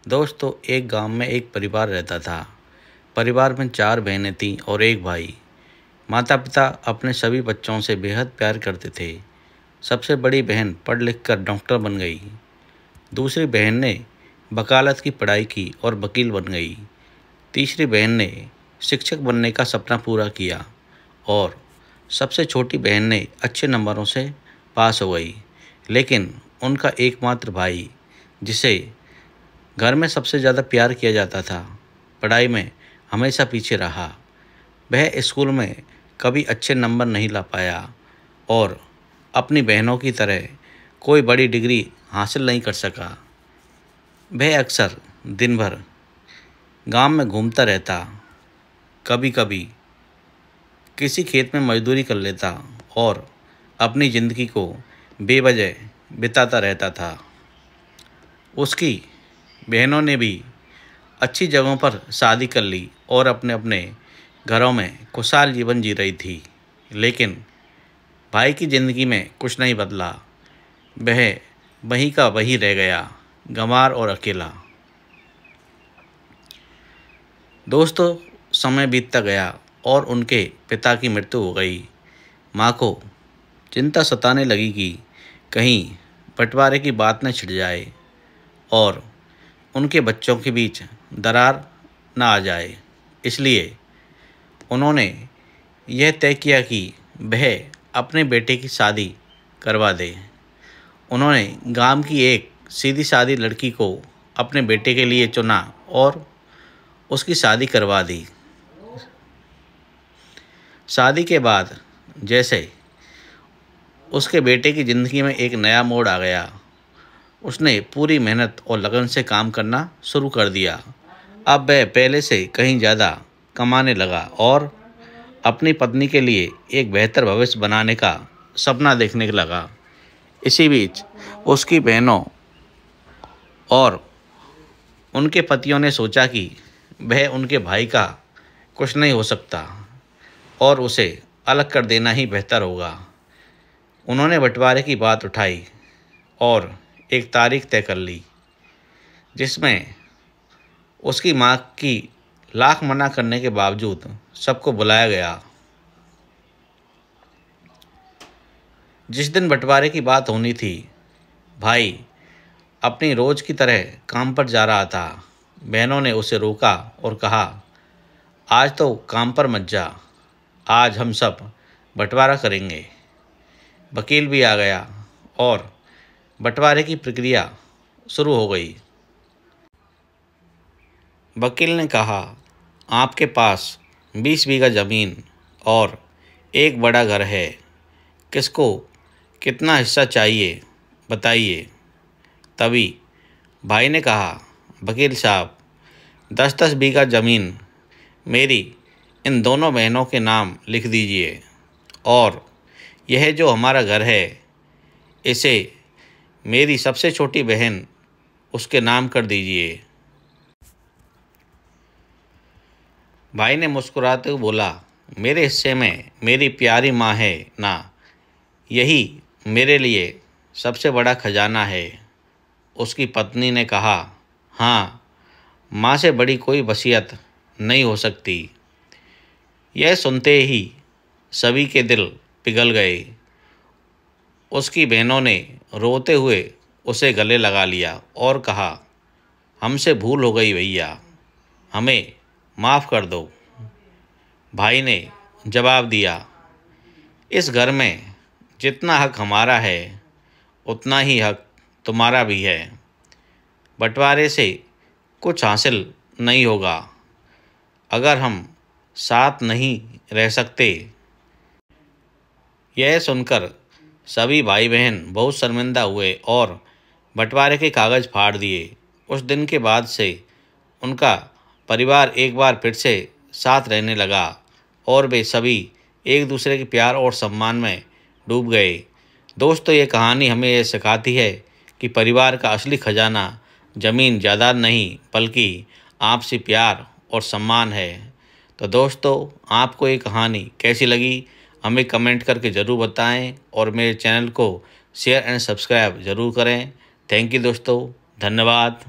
दोस्तों, एक गांव में एक परिवार रहता था। परिवार में 4 बहनें थीं और एक भाई। माता पिता अपने सभी बच्चों से बेहद प्यार करते थे। सबसे बड़ी बहन पढ़ लिख कर डॉक्टर बन गई। दूसरी बहन ने वकालत की पढ़ाई की और वकील बन गई। तीसरी बहन ने शिक्षक बनने का सपना पूरा किया और सबसे छोटी बहन ने अच्छे नंबरों से पास हो गई। लेकिन उनका एकमात्र भाई, जिसे घर में सबसे ज़्यादा प्यार किया जाता था, पढ़ाई में हमेशा पीछे रहा। वह स्कूल में कभी अच्छे नंबर नहीं ला पाया और अपनी बहनों की तरह कोई बड़ी डिग्री हासिल नहीं कर सका। वह अक्सर दिन भर गांव में घूमता रहता, कभी कभी किसी खेत में मजदूरी कर लेता और अपनी ज़िंदगी को बेवजह बिताता रहता था। उसकी बहनों ने भी अच्छी जगहों पर शादी कर ली और अपने अपने घरों में खुशहाल जीवन जी रही थी। लेकिन भाई की ज़िंदगी में कुछ नहीं बदला। वह वहीं का वहीं रह गया, गंवार और अकेला। दोस्तों, समय बीतता गया और उनके पिता की मृत्यु हो गई। माँ को चिंता सताने लगी कि कहीं बंटवारे की बात न छिड़ जाए और उनके बच्चों के बीच दरार न आ जाए। इसलिए उन्होंने यह तय किया कि वह अपने बेटे की शादी करवा दे। उन्होंने गांव की एक सीधी सादी लड़की को अपने बेटे के लिए चुना और उसकी शादी करवा दी। शादी के बाद जैसे उसके बेटे की ज़िंदगी में एक नया मोड़ आ गया, उसने पूरी मेहनत और लगन से काम करना शुरू कर दिया। अब वह पहले से कहीं ज़्यादा कमाने लगा और अपनी पत्नी के लिए एक बेहतर भविष्य बनाने का सपना देखने लगा। इसी बीच उसकी बहनों और उनके पतियों ने सोचा कि वह उनके भाई का कुछ नहीं हो सकता और उसे अलग कर देना ही बेहतर होगा। उन्होंने बंटवारे की बात उठाई और एक तारीख तय कर ली, जिसमें उसकी माँ की लाख मना करने के बावजूद सबको बुलाया गया। जिस दिन बंटवारे की बात होनी थी, भाई अपनी रोज़ की तरह काम पर जा रहा था। बहनों ने उसे रोका और कहा, आज तो काम पर मत जा, आज हम सब बंटवारा करेंगे। वकील भी आ गया और बंटवारे की प्रक्रिया शुरू हो गई। वकील ने कहा, आपके पास 20 बीघा ज़मीन और एक बड़ा घर है, किसको कितना हिस्सा चाहिए बताइए। तभी भाई ने कहा, वकील साहब, 10-10 बीघा ज़मीन मेरी इन दोनों बहनों के नाम लिख दीजिए और यह जो हमारा घर है, इसे मेरी सबसे छोटी बहन उसके नाम कर दीजिए। भाई ने मुस्कुराते हुए बोला, मेरे हिस्से में मेरी प्यारी माँ है ना, यही मेरे लिए सबसे बड़ा खजाना है। उसकी पत्नी ने कहा, हाँ, माँ से बड़ी कोई वसीयत नहीं हो सकती। यह सुनते ही सभी के दिल पिघल गए। उसकी बहनों ने रोते हुए उसे गले लगा लिया और कहा, हमसे भूल हो गई भैया, हमें माफ़ कर दो। भाई ने जवाब दिया, इस घर में जितना हक हमारा है, उतना ही हक तुम्हारा भी है। बंटवारे से कुछ हासिल नहीं होगा अगर हम साथ नहीं रह सकते। यह सुनकर सभी भाई बहन बहुत शर्मिंदा हुए और बंटवारे के कागज़ फाड़ दिए। उस दिन के बाद से उनका परिवार एक बार फिर से साथ रहने लगा और वे सभी एक दूसरे के प्यार और सम्मान में डूब गए। दोस्तों, ये कहानी हमें ये सिखाती है कि परिवार का असली खजाना ज़मीन जायदाद नहीं, बल्कि आपसी प्यार और सम्मान है। तो दोस्तों, आपको ये कहानी कैसी लगी हमें कमेंट करके ज़रूर बताएं और मेरे चैनल को शेयर एंड सब्सक्राइब ज़रूर करें। थैंक यू दोस्तों, धन्यवाद।